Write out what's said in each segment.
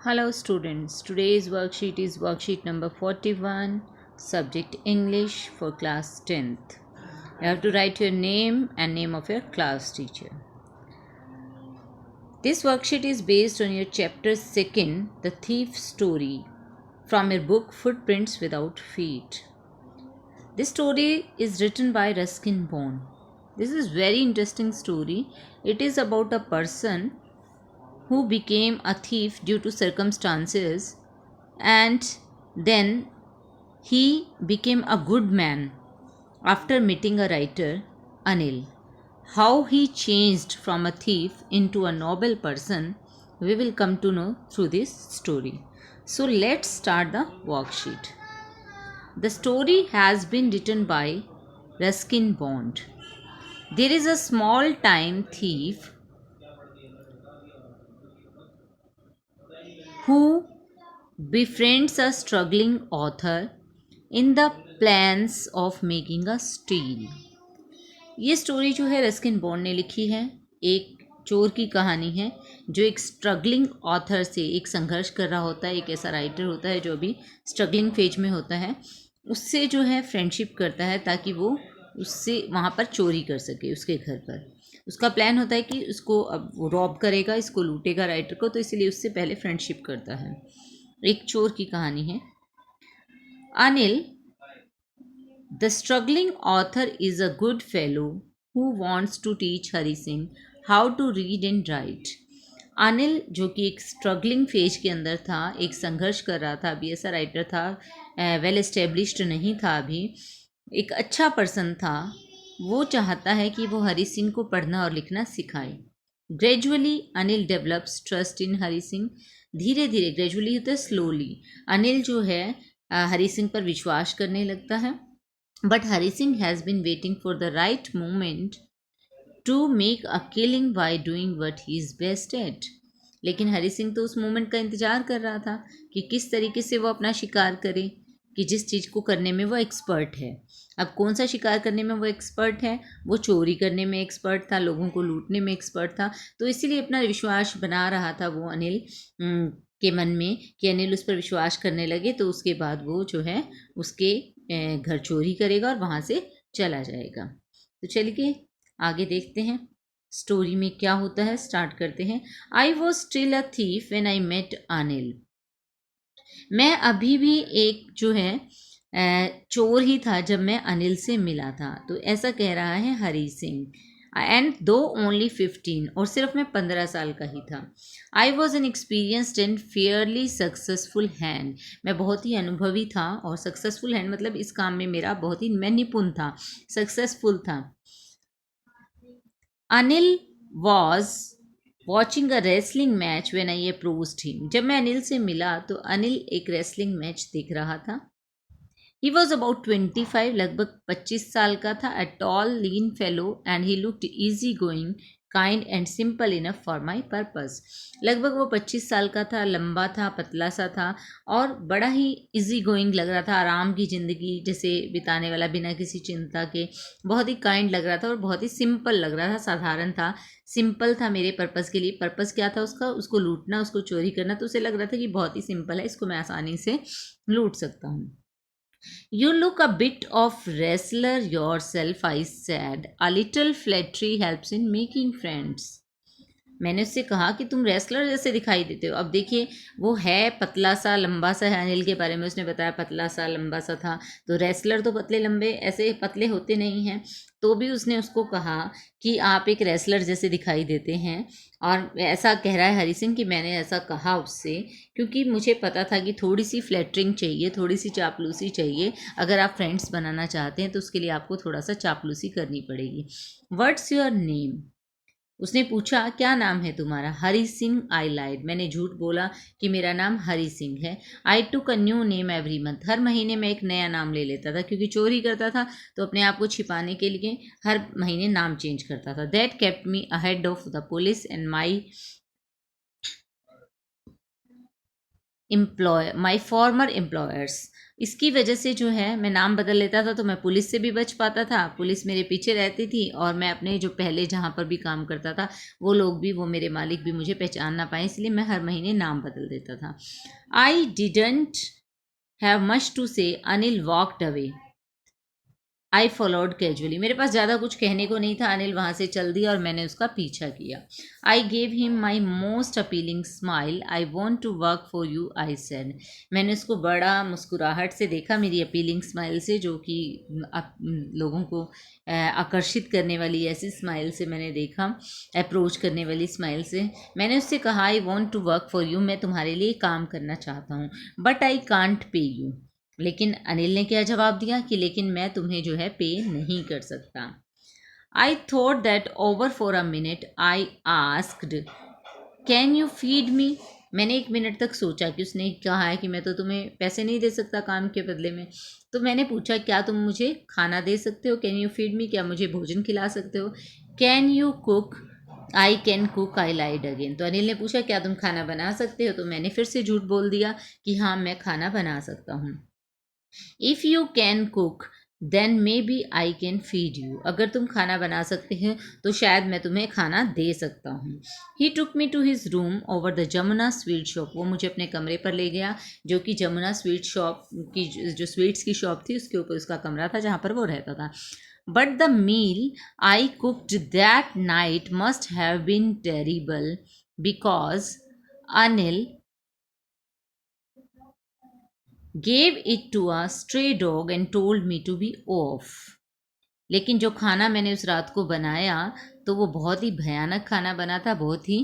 Hello students, today's worksheet is worksheet number 41, subject English for class 10th. You have to write your name and name of your class teacher. This worksheet is based on your chapter 2nd, The Thief Story, from your book Footprints Without Feet. This story is written by Ruskin Bond. This is very interesting story. It is about a person who became a thief due to circumstances, and then he became a good man after meeting a writer, Anil. How he changed from a thief into a noble person, we will come to know through this story. So let's start the worksheet. The story has been written by Ruskin Bond. There is a small time thief who befriends a struggling author in the plans of making a steal. ये story जो है Ruskin bond ने लिखी है। एक चोर की कहानी है जो एक स्ट्रगलिंग ऑथर से, एक संघर्ष कर रहा होता है, एक ऐसा राइटर होता है जो अभी स्ट्रगलिंग फेज में होता है, उससे जो है फ्रेंडशिप करता है ताकि वो उससे वहाँ पर चोरी कर सके उसके घर पर। उसका प्लान होता है कि उसको अब वो रॉब करेगा, इसको लूटेगा राइटर को, तो इसलिए उससे पहले फ्रेंडशिप करता है। एक चोर की कहानी है। Anil, the struggling author, is a good fellow who wants to teach Hari Singh how to read and write. Anil जो कि एक स्ट्रगलिंग फेज के अंदर था, एक संघर्ष कर रहा था, अभी ऐसा राइटर था, वेल एस्टेब्लिश्ड नहीं था, अभी एक अच्छा पर्सन था। वो चाहता है कि वो हरी सिंह को पढ़ना और लिखना सिखाए। Gradually Anil develops trust in Hari Singh. धीरे धीरे, ग्रेजुअली होता है स्लोली, अनिल जो है हरी सिंह पर विश्वास करने लगता है। But Hari Singh has been waiting for the right moment to make a killing by doing what he is best at. लेकिन हरी सिंह तो उस मोमेंट का इंतजार कर रहा था कि किस तरीके से वो अपना शिकार करे, कि जिस चीज़ को करने में वो एक्सपर्ट है। अब कौन सा शिकार करने में वो एक्सपर्ट है? वो चोरी करने में एक्सपर्ट था, लोगों को लूटने में एक्सपर्ट था। तो इसीलिए अपना विश्वास बना रहा था वो अनिल के मन में, कि अनिल उस पर विश्वास करने लगे तो उसके बाद वो जो है उसके घर चोरी करेगा और वहाँ से चला जाएगा। तो चलिए आगे देखते हैं स्टोरी में क्या होता है। स्टार्ट करते हैं। I was still a thief when I met Anil. मैं अभी भी एक जो है चोर ही था जब मैं अनिल से मिला था। तो ऐसा कह रहा है हरी सिंह। एंड दो ओनली 15, और सिर्फ मैं 15 साल का ही था। I was an experienced and Fairlie successful hand. मैं बहुत ही अनुभवी था, और सक्सेसफुल हैंड मतलब इस काम में मेरा बहुत ही, मैं निपुण था, सक्सेसफुल था। Anil was watching a wrestling match when I approached him. जब मैं अनिल से मिला तो अनिल एक रेसलिंग मैच देख रहा था। ही वॉज अबाउट 25, लगभग 25 साल का था। A tall lean fellow and he looked easy going, kind and simple enough for my purpose. लगभग वो 25 साल का था, लंबा था, पतला सा था, और बड़ा ही इजी गोइंग लग रहा था, आराम की ज़िंदगी जैसे बिताने वाला, बिना किसी चिंता के। बहुत ही काइंड लग रहा था और बहुत ही सिंपल लग रहा था, साधारण था, सिंपल था मेरे पर्पज़ के लिए। पर्पज़ क्या था उसका? उसको लूटना, उसको चोरी करना। तो उसे लग रहा था कि बहुत ही सिंपल है, इसको मैं आसानी से लूट सकता हूँ। You look a bit of wrestler yourself, I said. A little flattery helps in making friends. मैंने उससे कहा कि तुम रेसलर जैसे दिखाई देते हो। अब देखिए, वो है पतला सा, लंबा सा है। अनिल के बारे में उसने बताया पतला सा, लंबा सा था। तो रेसलर तो पतले लंबे ऐसे पतले होते नहीं हैं। तो भी उसने उसको कहा कि आप एक रेसलर जैसे दिखाई देते हैं। और ऐसा कह रहा है हरी सिंह कि मैंने ऐसा कहा उससे क्योंकि मुझे पता था कि थोड़ी सी फ्लैटरिंग चाहिए, थोड़ी सी चापलूसी चाहिए। अगर आप फ्रेंड्स बनाना चाहते हैं तो उसके लिए आपको थोड़ा सा चापलूसी करनी पड़ेगी। What's your name? उसने पूछा, क्या नाम है तुम्हारा? हरी सिंह। आई लाइड। मैंने झूठ बोला कि मेरा नाम हरी सिंह है। I took a new name every month. हर महीने मैं एक नया नाम ले लेता था, क्योंकि चोरी करता था तो अपने आप को छिपाने के लिए हर महीने नाम चेंज करता था। That kept me ahead of the police and my my farmer employers. इसकी वजह से जो है मैं नाम बदल लेता था तो मैं पुलिस से भी बच पाता था, पुलिस मेरे पीछे रहती थी, और मैं अपने जो पहले जहाँ पर भी काम करता था वो लोग भी, वो मेरे मालिक भी मुझे पहचान ना पाए, इसलिए मैं हर महीने नाम बदल देता था। I didn't have much to say, Anil walked away. I followed casually. मेरे पास ज़्यादा कुछ कहने को नहीं था, अनिल वहाँ से चल दिया और मैंने उसका पीछा किया। I gave him my most appealing smile, I want to work for you, I said. मैंने उसको बड़ा मुस्कुराहट से देखा, मेरी अपीलिंग स्माइल से, जो कि लोगों को आकर्षित करने वाली ऐसी स्माइल से मैंने देखा, अप्रोच करने वाली स्माइल से। मैंने उससे कहा, I want to work for you, मैं तुम्हारे लिए काम करना चाहता हूँ, but I can't pay you. लेकिन अनिल ने क्या जवाब दिया कि लेकिन मैं तुम्हें जो है पे नहीं कर सकता। I thought that over for a minute, I asked can you feed me. मैंने 1 मिनट तक सोचा कि उसने कहा है कि मैं तो तुम्हें पैसे नहीं दे सकता काम के बदले में, तो मैंने पूछा क्या तुम मुझे खाना दे सकते हो, कैन यू फीड मी, क्या मुझे भोजन खिला सकते हो। Can you cook, I can cook, I lied again. तो अनिल ने पूछा क्या तुम खाना बना सकते हो, तो मैंने फिर से झूठ बोल दिया कि हाँ मैं खाना बना सकता हूँ। If you can cook then maybe I can feed you. अगर तुम खाना बना सकते हो तो शायद मैं तुम्हें खाना दे सकता हूँ। He took me to his room over the Jamuna sweet shop. वो मुझे अपने कमरे पर ले गया, जो कि जमुना स्वीट शॉप की जो स्वीट्स की शॉप थी उसके ऊपर उसका कमरा था जहाँ पर वो रहता था। But the meal I cooked that night must have been terrible because Anil gave it to a stray dog and told me to be off। लेकिन जो खाना मैंने उस रात को बनाया तो वो बहुत ही भयानक खाना बना था, बहुत ही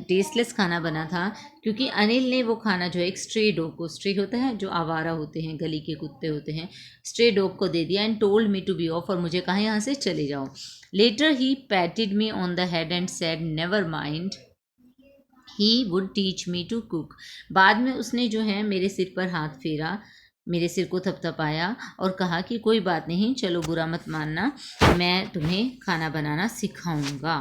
टेस्टलेस खाना बना था, क्योंकि अनिल ने वो खाना जो है एक स्ट्रे डॉग को, स्ट्रे होता है जो आवारा होते हैं, गली के कुत्ते होते हैं, स्ट्रे डॉग को दे दिया and told me to be off, और मुझे कहा यहाँ से चले जाओ। Later he patted me on the head and said never mind he would teach me to cook. बाद में उसने जो है मेरे सिर पर हाथ फेरा, मेरे सिर को थपथपाया और कहा कि कोई बात नहीं, चलो बुरा मत मानना, मैं तुम्हें खाना बनाना सिखाऊंगा।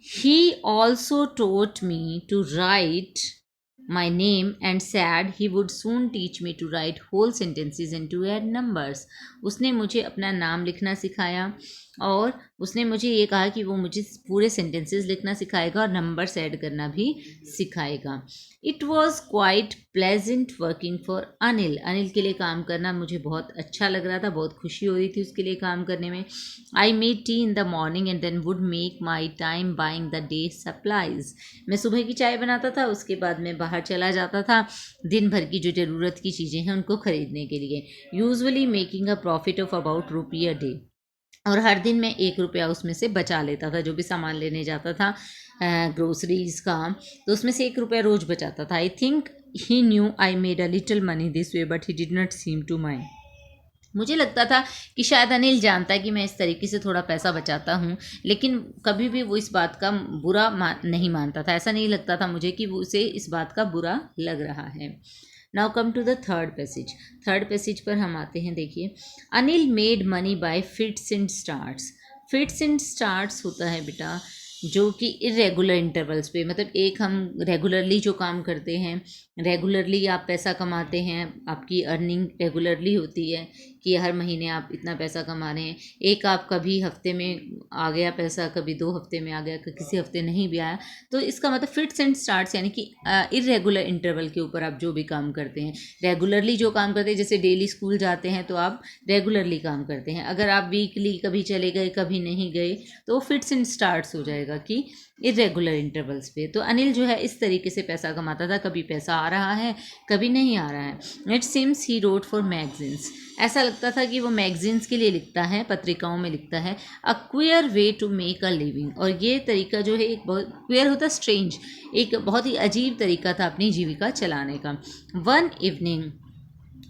He also taught me to write my name and said he would soon teach me to write whole sentences and to add numbers। उसने मुझे अपना नाम लिखना सिखाया और उसने मुझे ये कहा कि वो मुझे पूरे सेंटेंसेस लिखना सिखाएगा और नंबर्स ऐड करना भी सिखाएगा। It was quite pleasant working for Anil. Anil के लिए काम करना मुझे बहुत अच्छा लग रहा था, बहुत खुशी हो रही थी उसके लिए काम करने में। I made tea in the morning and then would make my time buying the day supplies. मैं सुबह की चाय बनाता था, उसके बाद मैं बाहर चला जाता था दिन भर की जो ज़रूरत की चीज़ें हैं उनको ख़रीदने के लिए, usually making a profit of about ₹1 a day. और हर दिन मैं 1 रुपया उसमें से बचा लेता था, जो भी सामान लेने जाता था ग्रोसरीज का, तो उसमें से 1 रुपया रोज़ बचाता था। I think he knew I made a little money this way but he did not seem to mind. मुझे लगता था कि शायद अनिल जानता है कि मैं इस तरीके से थोड़ा पैसा बचाता हूँ, लेकिन कभी भी वो इस बात का बुरा नहीं मानता था। ऐसा नहीं लगता था मुझे कि वो उसे इस बात का बुरा लग रहा है। Now come to the third passage. Third passage पर हम आते हैं। देखिए, Anil made money by fits and starts. Fits and starts होता है बेटा जो कि इरेगुलर इंटरवल्स पे, मतलब एक हम रेगुलरली जो काम करते हैं, रेगुलरली आप पैसा कमाते हैं, आपकी अर्निंग रेगुलरली होती है कि हर महीने आप इतना पैसा कमा रहे हैं। एक आप कभी हफ्ते में आ गया पैसा, कभी 2 हफ्ते में आ गया, किसी हफ्ते नहीं भी आया, तो इसका मतलब फिट्स एंड स्टार्ट्स यानी कि इरेगुलर इंटरवल के ऊपर आप जो भी काम करते हैं। रेगुलरली जो काम करते हैं, जैसे डेली स्कूल जाते हैं तो आप रेगुलरली काम करते हैं। अगर आप वीकली कभी चले गए कभी नहीं गए तो वो फिट्स एंड स्टार्ट्स हो जाएगा कि इरेगुलर इंटरवल्स पे। तो अनिल जो है इस तरीके से पैसा कमाता था, कभी पैसा आ रहा है कभी नहीं आ रहा है। It seems he wrote for magazines. ऐसा लगता था कि वो मैगजीन्स के लिए लिखता है, पत्रिकाओं में लिखता है। A queer way to make a living. और ये तरीका जो है एक बहुत क्वियर होता, स्ट्रेंज, एक बहुत ही अजीब तरीका था अपनी जीविका चलाने का। One evening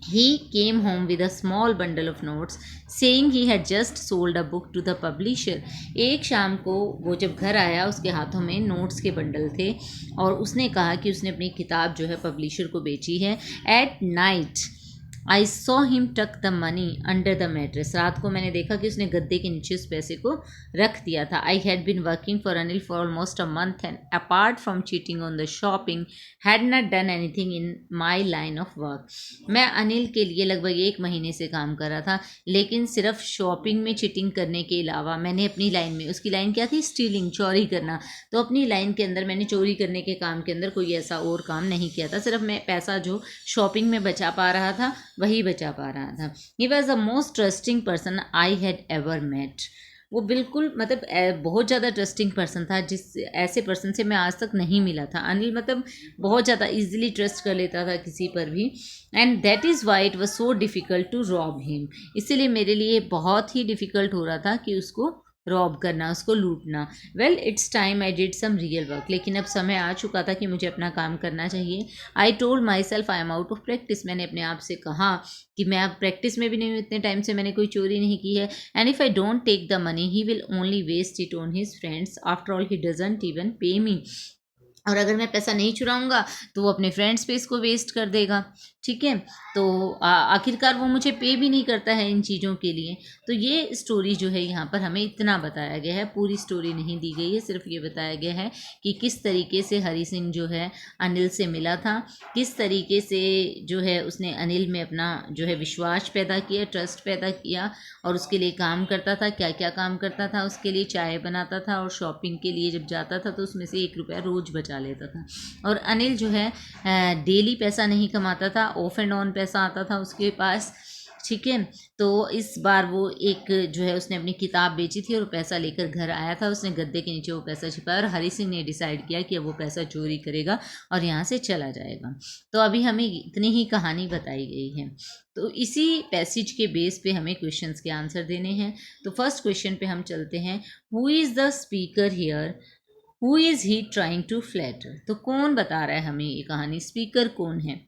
he came home with a small bundle of notes saying he had just sold a book to the publisher। एक शाम को वो जब घर आया उसके हाथों में नोट्स के बंडल थे और उसने कहा कि उसने अपनी किताब जो है पब्लिशर को बेची है। At night I saw him tuck the money under the mattress. रात को मैंने देखा कि उसने गद्दे के नीचे उस पैसे को रख दिया था। I had been working for Anil for almost a month and apart from cheating on the shopping had not done anything in my line of work. मैं अनिल के लिए लगभग 1 महीने से काम कर रहा था, लेकिन सिर्फ शॉपिंग में चीटिंग करने के अलावा मैंने अपनी लाइन में, उसकी लाइन क्या थी, स्टीलिंग, चोरी करना, तो अपनी लाइन के अंदर मैंने चोरी करने के काम के अंदर कोई ऐसा और काम नहीं किया था। सिर्फ मैं पैसा जो शॉपिंग में बचा पा रहा था वही बचा पा रहा था। He was the most trusting person I had ever met. वो बिल्कुल मतलब बहुत ज़्यादा ट्रस्टिंग पर्सन था, जिस ऐसे पर्सन से मैं आज तक नहीं मिला था। अनिल मतलब बहुत ज़्यादा इजीली ट्रस्ट कर लेता था किसी पर भी। And that is why it was so difficult to rob him. इसीलिए मेरे लिए बहुत ही डिफ़िकल्ट हो रहा था कि उसको रॉब करना, उसको लूटना। Well it's time I did some real work. लेकिन अब समय आ चुका था कि मुझे अपना काम करना चाहिए। I told my self I am out of practice. मैंने अपने आप से कहा कि मैं अब प्रैक्टिस में भी नहीं हूँ, इतने टाइम से मैंने कोई चोरी नहीं की है। And if I don't take the money he will only waste it on his friends, after all he doesn't even pay me. और अगर मैं पैसा नहीं चुराऊंगा तो वो अपने फ्रेंड्स पे इसको वेस्ट कर देगा। ठीक है, तो आखिरकार वो मुझे पे भी नहीं करता है इन चीज़ों के लिए। तो ये स्टोरी जो है यहाँ पर हमें इतना बताया गया है, पूरी स्टोरी नहीं दी गई है, सिर्फ ये बताया गया है कि किस तरीके से हरी सिंह जो है अनिल से मिला था, किस तरीके से जो है उसने अनिल में अपना जो है विश्वास पैदा किया, ट्रस्ट पैदा किया, और उसके लिए काम करता था। क्या क्या काम करता था उसके लिए, चाय बनाता था, और शॉपिंग के लिए जब जाता था तो उसमें से 1 रुपया रोज़ बचा लेता था। और अनिल जो है डेली पैसा नहीं कमाता था, ऑफ एंड ऑन पैसा आता था उसके पास। ठीक है, तो इस बार वो एक जो है उसने अपनी किताब बेची थी और पैसा लेकर घर आया था। उसने गद्दे के नीचे वो पैसा छिपाया और हरी सिंह ने डिसाइड किया कि अब वो पैसा चोरी करेगा और यहाँ से चला जाएगा। तो अभी हमें इतनी ही कहानी बताई गई है। तो इसी पैसेज के बेस पे हमें क्वेश्चंस के आंसर देने हैं। तो फर्स्ट क्वेश्चन पे हम चलते हैं। Who is the speaker here, who is he trying to flatter. तो कौन बता रहा है हमें ये कहानी, स्पीकर कौन है।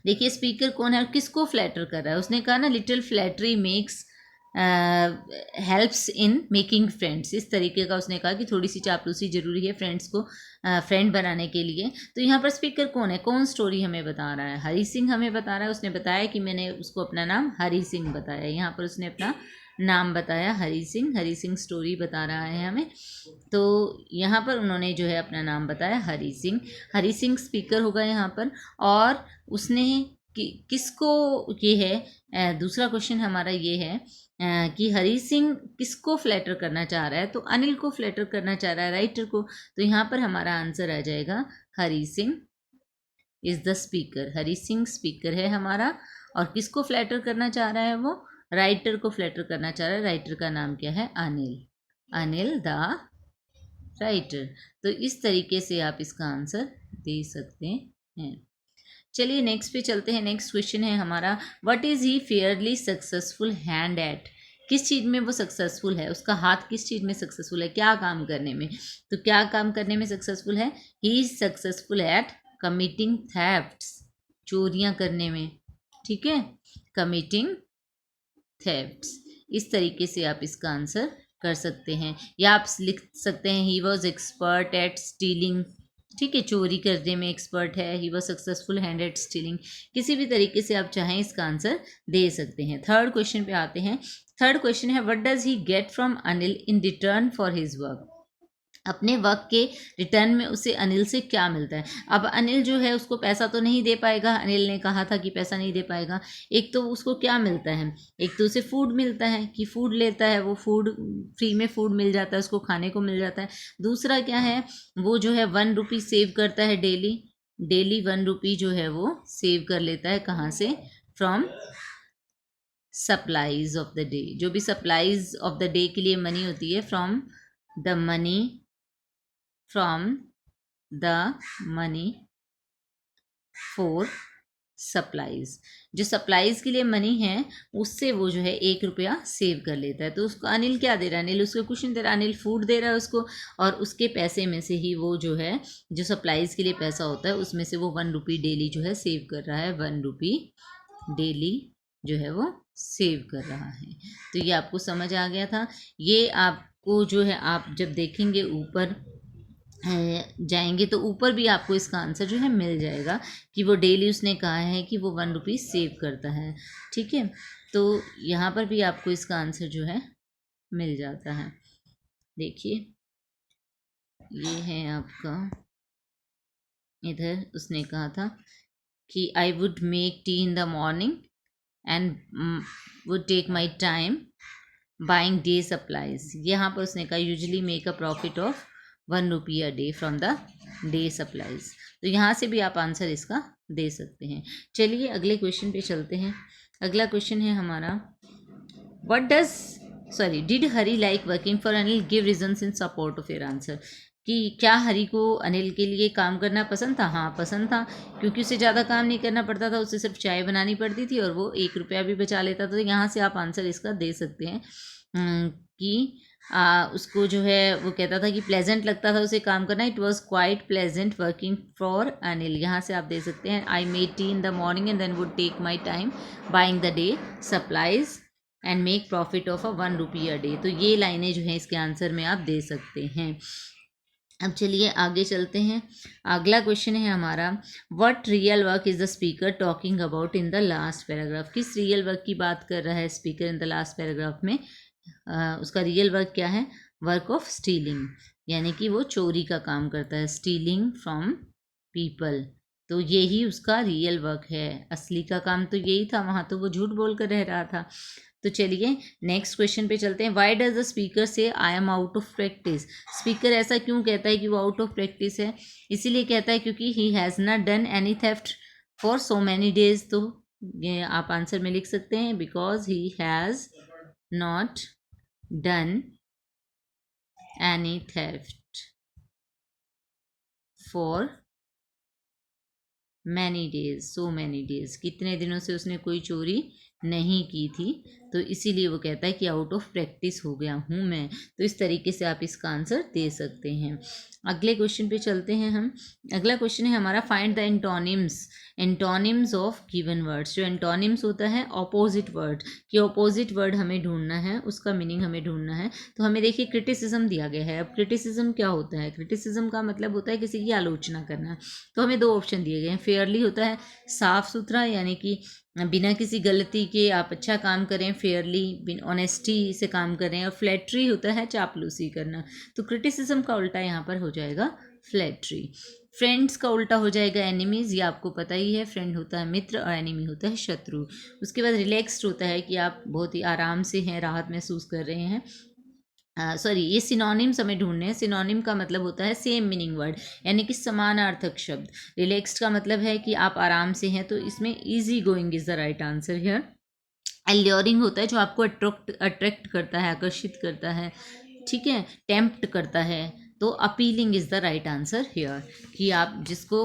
देखिए स्पीकर कौन है और किसको फ्लैटर कर रहा है। उसने कहा ना little flattery makes helps in making friends. इस तरीके का उसने कहा कि थोड़ी सी चापलूसी ज़रूरी है फ्रेंड्स को फ्रेंड बनाने के लिए। तो यहाँ पर स्पीकर कौन है, कौन स्टोरी हमें बता रहा है, हरी सिंह हमें बता रहा है। उसने बताया कि मैंने उसको अपना नाम हरी सिंह बताया, यहाँ पर उसने अपना नाम बताया हरी सिंह। हरी सिंह स्टोरी बता रहा है हमें। तो यहाँ पर उन्होंने जो है अपना नाम बताया हरी सिंह। हरी सिंह स्पीकर होगा यहाँ पर। और उसने किसको, ये है दूसरा क्वेश्चन हमारा ये है कि हरी सिंह किसको फ्लैटर करना चाह रहा है। तो अनिल को फ्लैटर करना चाह रहा है, राइटर को। तो यहाँ पर हमारा आंसर आ जाएगा Hari Singh is the speaker. Hari Singh speaker है हमारा। और किसको फ्लैटर करना चाह रहा है वो, राइटर को फ्लैटर करना चाह रहा है। राइटर का नाम क्या है, अनिल, अनिल द राइटर। तो इस तरीके से आप इसका आंसर दे सकते हैं। चलिए नेक्स्ट पे चलते हैं। नेक्स्ट क्वेश्चन है हमारा, what is he fairly successful hand eight. किस चीज़ में वो सक्सेसफुल है, उसका हाथ किस चीज़ में सक्सेसफुल है, क्या काम करने में। तो क्या काम करने में सक्सेसफुल है, he is successful at committing thefts, चोरियां करने में। ठीक है, कमिटिंग थेफ्ट्स। इस तरीके से आप इसका आंसर कर सकते हैं। या आप लिख सकते हैं he was expert at stealing. ठीक है, चोरी करने में एक्सपर्ट है, he was successful hand eight stealing. किसी भी तरीके से आप चाहें इसका आंसर दे सकते हैं। थर्ड क्वेश्चन पे आते हैं। थर्ड क्वेश्चन है, what does he get from Anil in return for his work. अपने वर्क के रिटर्न में उसे अनिल से क्या मिलता है। अब अनिल जो है उसको पैसा तो नहीं दे पाएगा, अनिल ने कहा था कि पैसा नहीं दे पाएगा। एक तो उसको क्या मिलता है, एक तो उसे फूड मिलता है कि फूड लेता है, वो फूड फ्री में फूड मिल जाता है, उसको खाने को मिल जाता है। दूसरा क्या है, वो जो है 1 रुपी सेव करता है डेली, डेली 1 रुपी जो है वो सेव कर लेता है। कहाँ से, from supplies of the day. जो भी सप्लाईज ऑफ द डे के लिए मनी होती है, from the money, from the money for supplies. जो सप्लाईज के लिए मनी है उससे वो जो है 1 रुपया सेव कर लेता है। तो उसको अनिल क्या दे रहा है, अनिल उसको कुछ नहीं दे रहा, अनिल फूड दे रहा है उसको। और उसके पैसे में से ही वो जो है, जो सप्लाईज के लिए पैसा होता है उसमें से वो 1 रुपी डेली जो है सेव कर रहा है। 1 रुपी डेली जो है वो सेव कर रहा है। तो ये आपको समझ आ गया था। ये आपको जो है, आप जब देखेंगे ऊपर जाएंगे तो ऊपर भी आपको इसका आंसर जो है मिल जाएगा कि वो डेली उसने कहा है कि वो 1 रुपीज़ सेव करता है। ठीक है, तो यहाँ पर भी आपको इसका आंसर जो है मिल जाता है। देखिए ये है आपका, इधर उसने कहा था कि I would make tea in the morning and would take my time buying day supplies. यहाँ पर उसने कहा usually make a profit of 1 rupee a day from the day supplies. तो यहाँ से भी आप आंसर इसका दे सकते हैं। चलिए अगले क्वेश्चन पे चलते हैं। अगला क्वेश्चन है हमारा, what does sorry did Hari like working for Anil, give reasons in support of your answer. कि क्या हरी को अनिल के लिए काम करना पसंद था? हाँ पसंद था, क्योंकि उसे ज़्यादा काम नहीं करना पड़ता था, उसे सिर्फ चाय बनानी पड़ती थी और वो 1 रुपया भी बचा लेता था। तो यहाँ से आप आंसर इसका दे सकते हैं कि उसको जो है वो कहता था कि प्लेजेंट लगता था उसे काम करना। It was quite pleasant working for Anil. यहाँ से आप दे सकते हैं I made tea in the morning and then would take my time buying the day supplies and make profit of 1 rupee a day. तो ये लाइनें जो हैं इसके आंसर में आप दे सकते हैं। अब चलिए आगे चलते हैं। अगला क्वेश्चन है हमारा, what real work is the speaker talking about in the last paragraph. किस रियल वर्क की बात कर रहा है speaker in the last paragraph में? उसका रियल वर्क क्या है? वर्क ऑफ स्टीलिंग, यानी कि वो चोरी का काम करता है, स्टीलिंग फ्रॉम पीपल। तो यही उसका रियल वर्क है। असली का काम तो यही था, वहाँ तो वो झूठ बोल कर रह रहा था। तो चलिए नेक्स्ट क्वेश्चन पे चलते हैं। वाई डज द स्पीकर से I am out of practice. Speaker ऐसा क्यों कहता है कि वो आउट ऑफ प्रैक्टिस है? इसीलिए कहता है क्योंकि he has not done any theft for so many days. तो ये आप आंसर में लिख सकते हैं, because he has not done any theft for many days, so many days, कितने दिनों से उसने कोई चोरी नहीं की थी, तो इसीलिए वो कहता है कि आउट ऑफ प्रैक्टिस हो गया हूँ मैं। तो इस तरीके से आप इसका आंसर दे सकते हैं। अगले क्वेश्चन पे चलते हैं हम। अगला क्वेश्चन है हमारा, find the antonyms of given words. जो एंटोनिम्स होता है ऑपोजिट वर्ड, कि ऑपोजिट वर्ड हमें ढूंढना है, उसका मीनिंग हमें ढूंढना है। तो हमें देखिए क्रिटिसिज्म दिया गया है। अब क्रिटिसिज्म क्या होता है? क्रिटिसिज्म का मतलब होता है किसी की आलोचना करना। तो हमें 2 ऑप्शन दिए गए हैं। फेयरली होता है साफ सुथरा, यानी कि बिना किसी गलती के आप अच्छा काम करें, फेयरली ऑनेस्टी से काम करें। और फ्लैटरी होता है चापलूसी करना। तो क्रिटिसिज्म का उल्टा यहाँ पर हो जाएगा फ्लैटरी। फ्रेंड्स का उल्टा हो जाएगा एनिमीज़, ये आपको पता ही है। फ्रेंड होता है मित्र और एनिमी होता है शत्रु। उसके बाद रिलैक्स्ड होता है कि आप बहुत ही आराम से हैं, राहत महसूस कर रहे हैं। सॉरी, ये सिनोनिम्स हमें ढूंढने हैं। सिनोनिम का मतलब होता है सेम मीनिंग वर्ड, यानी कि समानार्थक शब्द। रिलैक्स्ड का मतलब है कि आप आराम से हैं, तो इसमें easy going is the right answer here. Alluring होता है जो आपको अट्रैक्ट करता है, आकर्षित करता है, ठीक है, टेम्प्ट करता है। तो appealing is the right answer here, कि आप जिसको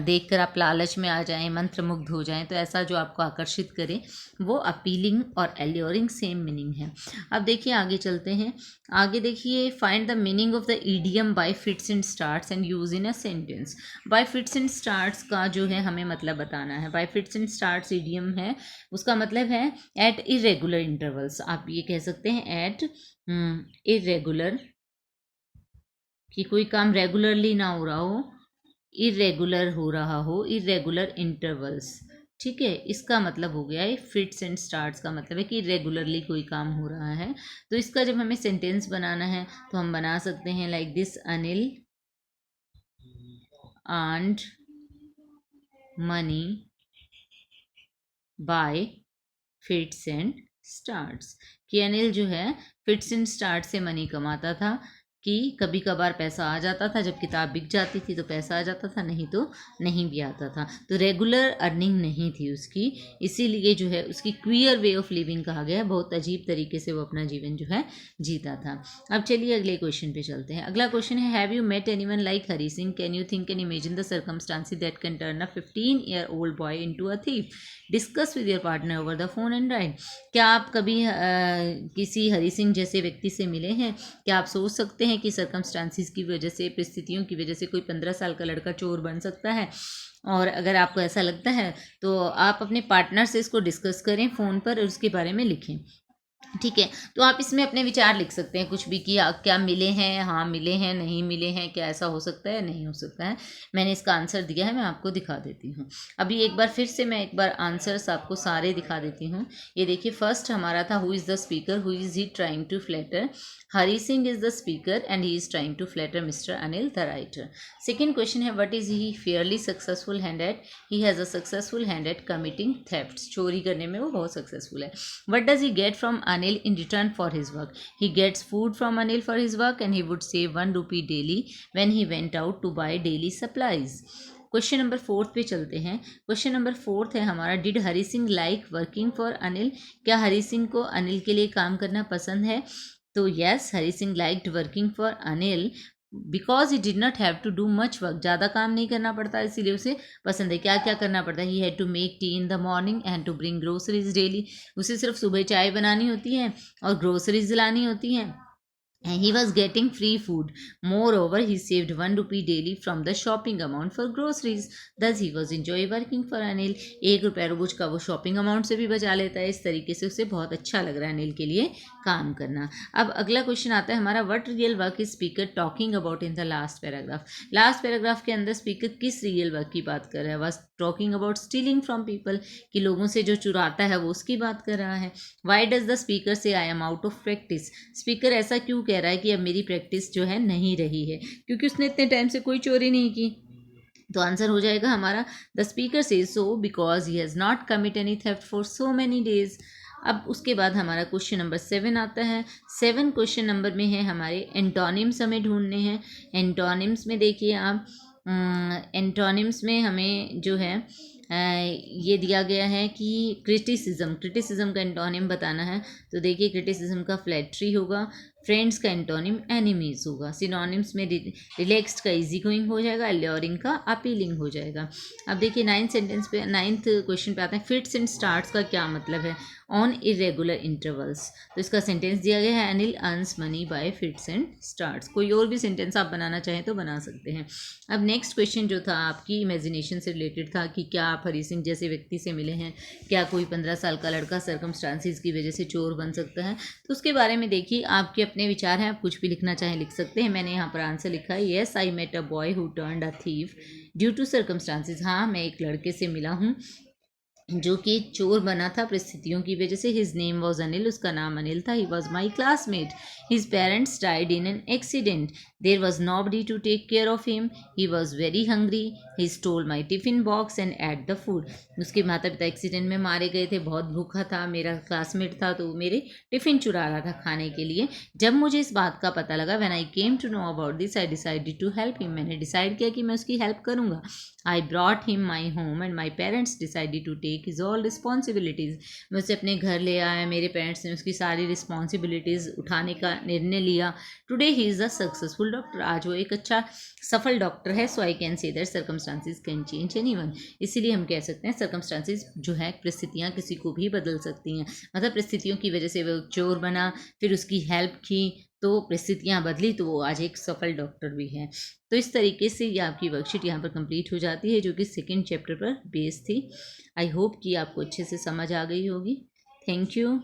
देखकर आप लालच में आ जाएं, मंत्रमुग्ध हो जाएं, तो ऐसा जो आपको आकर्षित करे वो अपीलिंग और एल्योरिंग सेम मीनिंग है। अब देखिए आगे चलते हैं। आगे देखिए, find the meaning of the idiom bye fits and starts and use in a sentence. Bye fits and starts का जो है हमें मतलब बताना है। Bye fits and starts idiom है, उसका मतलब है एट इरेगुलर इंटरवल्स। आप ये कह सकते हैं एट इरेगुलर, कि कोई काम रेगुलरली ना हो रहा हो, इरेगुलर हो रहा हो, इरेगुलर इंटरवल्स। ठीक है, इसका मतलब हो गया है फिट्स एंड स्टार्ट्स का मतलब है कि रेगुलरली कोई काम हो रहा है। तो इसका जब हमें सेंटेंस बनाना है तो हम बना सकते हैं like this, Anil earned money by fits and starts. कि अनिल जो है फिट्स एंड स्टार्ट से मनी कमाता था, कि कभी कभार पैसा आ जाता था, जब किताब बिक जाती थी तो पैसा आ जाता था, नहीं तो नहीं भी आता था। तो रेगुलर अर्निंग नहीं थी उसकी, इसीलिए जो है उसकी क्वियर वे ऑफ लिविंग कहा गया है। बहुत अजीब तरीके से वो अपना जीवन जो है जीता था। अब चलिए अगले क्वेश्चन पे चलते हैं। अगला क्वेश्चन है, have you met anyone like Hari Singh, can you think and imagine the circumstances that can turn a 15-year-old boy into a thief, discuss with your partner over the phone and write. क्या आप कभी किसी हरी सिंह जैसे व्यक्ति से मिले हैं? क्या आप सोच सकते हैं कि सर्कमस्टांसिस की वजह से, परिस्थितियों की वजह से कोई 15 साल का लड़का चोर बन सकता है? और अगर आपको ऐसा लगता है तो आप अपने पार्टनर से इसको डिस्कस करें फ़ोन पर और उसके बारे में लिखें। ठीक है, तो आप इसमें अपने विचार लिख सकते हैं कुछ भी कि क्या मिले हैं, हाँ मिले हैं, नहीं मिले हैं, क्या ऐसा हो सकता है, नहीं हो सकता है। मैंने इसका आंसर दिया है, मैं आपको दिखा देती हूँ। अभी एक बार फिर से मैं एक बार आंसर्स आपको सारे दिखा देती हूँ। ये देखिए, फर्स्ट हमारा था who is the speaker, who is he trying to flatter. Hari Singh is the speaker and he is trying to flatter mister Anil the writer. Second question है what is he fairly successful hand at. He has a successful hand at committing thefts. चोरी करने में वो बहुत successful है। What does he get from Anil in return for his work? He gets food from Anil for his work and he would save 1 rupee daily when he went out to buy daily supplies. Question number fourth पे चलते हैं। Question number fourth है हमारा did Hari Singh like working for Anil. क्या हरी सिंह को अनिल के लिए काम करना पसंद है? तो yes, Hari Singh liked working for Anil because he did not have to do much work. ज़्यादा काम नहीं करना पड़ता, इसीलिए उसे पसंद है। क्या क्या करना पड़ता है? He had to make tea in the morning and to bring groceries daily. उसे सिर्फ सुबह चाय बनानी होती है और ग्रोसरीज लानी होती हैं। And he was getting free food. Moreover, he saved 1 rupee daily from the shopping amount for groceries. Thus, he was enjoy working for Anil. 1 रुपया रोज का वो शॉपिंग अमाउंट से भी बचा लेता है। इस तरीके से उसे बहुत अच्छा लग रहा है अनिल के लिए काम करना। अब अगला क्वेश्चन आता है हमारा what real work is speaker talking about in the last paragraph. Last paragraph के अंदर स्पीकर किस रियल वर्क की बात कर रहा है? Was talking about stealing from people, कि लोगों से जो चुराता है वो उसकी बात कर रहा है। वाई डज द स्पीकर से I am out of practice. Speaker ऐसा क्यों कह रहा है कि अब मेरी प्रैक्टिस जो है नहीं रही है? क्योंकि उसने इतने टाइम से कोई चोरी नहीं की। तो आंसर हो जाएगा हमारा द स्पीकर से so because he has not commit any theft for so many days. अब उसके बाद हमारा क्वेश्चन नंबर 7 आता है। 7 क्वेश्चन नंबर में है हमारे एंटोनिम्स हमें ढूंढने हैं। एंटोनिम्स में देखिए आप, एंटोनिम्स में हमें जो है ये दिया गया है कि क्रिटिसिज्म का एंटोनिम बताना है। तो देखिए, क्रिटिसिज्म का फ्लैटरी होगा, फ्रेंड्स का एंटोनिम एनिमीज होगा। सिनोनिम्स में रिलैक्स्ड का इजी गोइंग हो जाएगा, अल्योरिंग का अपीलिंग हो जाएगा। अब देखिए नाइन्थ क्वेश्चन पे आते हैं फिट्स एंड स्टार्ट्स का क्या मतलब है? On irregular intervals. तो इसका सेंटेंस दिया गया है Anil earns money by fits and starts. कोई और भी सेंटेंस आप बनाना चाहें तो बना सकते हैं। अब नेक्स्ट क्वेश्चन जो था आपकी इमेजिनेशन से रिलेटेड था कि क्या आप हरी सिंह जैसे व्यक्ति से मिले हैं? क्या कोई 15 साल का लड़का सर्कमस्टांसिस की वजह से चोर बन सकता है? तो उसके बारे में देखिए, आपके अपने विचार हैं, आप कुछ भी लिखना चाहें लिख सकते हैं। मैंने यहाँ पर आंसर लिखा है yes I met a boy who turned a thief due to circumstances. हाँ, मैं एक लड़के से मिला हूँ जो कि चोर बना था परिस्थितियों की वजह से। हिज नेम वॉज अनिल, उसका नाम अनिल था। He was my classmate. His parents died in an accident. There was nobody to take care of him. He was very hungry. He stole my tiffin box and ate the food. उसके माता पिता accident में मारे गए थे, बहुत भूखा था, मेरा क्लासमेट था तो मेरे टिफिन चुरा रहा था खाने के लिए। जब मुझे इस बात का पता लगा, when I came to know about this I decided to help him. मैंने डिसाइड किया कि मैं उसकी हेल्प करूंगा। I brought him my home and my parents decided to take his all responsibilities. मैं उसे अपने घर ले आया, मेरे पेरेंट्स ने उसकी सारी रिस्पॉन्सिबिलिटीज़ उठाने का निर्णय लिया। Today he is a successful doctor. आज वो एक अच्छा सफल डॉक्टर है। So I can say that circumstances can change anyone. इसीलिए हम कह सकते हैं सर्कमस्टांसिस जो है, परिस्थितियाँ किसी को भी बदल सकती हैं। मतलब परिस्थितियों की वजह से वो चोर बना, फिर उसकी हेल्प की तो परिस्थितियाँ बदली तो वो आज एक सफल डॉक्टर भी है। तो इस तरीके से ये आपकी वर्कशीट यहाँ पर कंप्लीट हो जाती है, जो कि सेकेंड चैप्टर पर बेस्ड थी। आई होप कि आपको अच्छे से समझ आ गई होगी। Thank you.